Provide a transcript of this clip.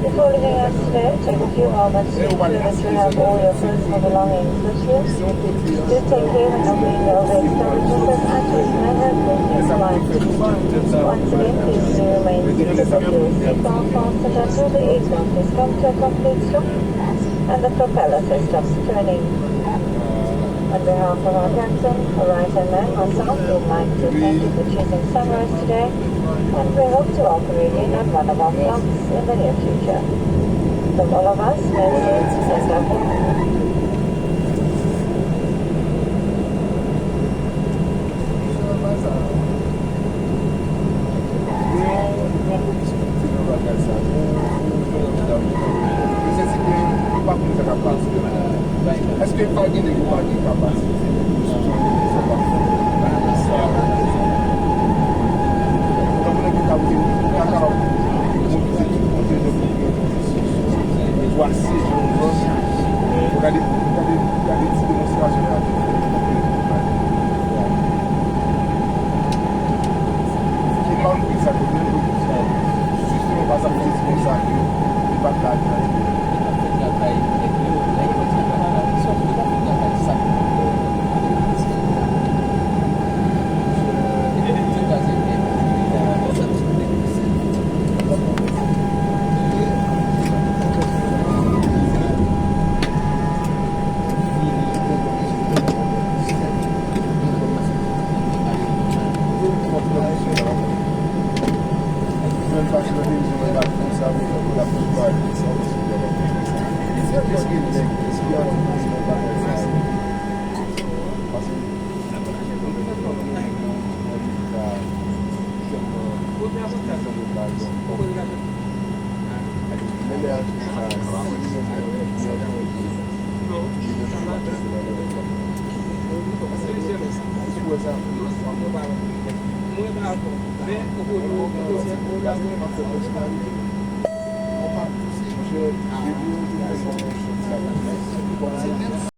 Before leaving us today, take a few moments to ensure that you have all your personal belongings with you. Do take care when opening the overhead storage because items may have been misaligned. Once again, please do remain seated with your seatbelt fastened until the aircraft has come to a complete stop and the propeller systems turning. On behalf of our captain, a right-hand man, myself, we would like to thank you for choosing Sunrise today, and we hope to offer you again at one of our flights in the near future. From all of us, merci and love. Est-ce que pas de capacité?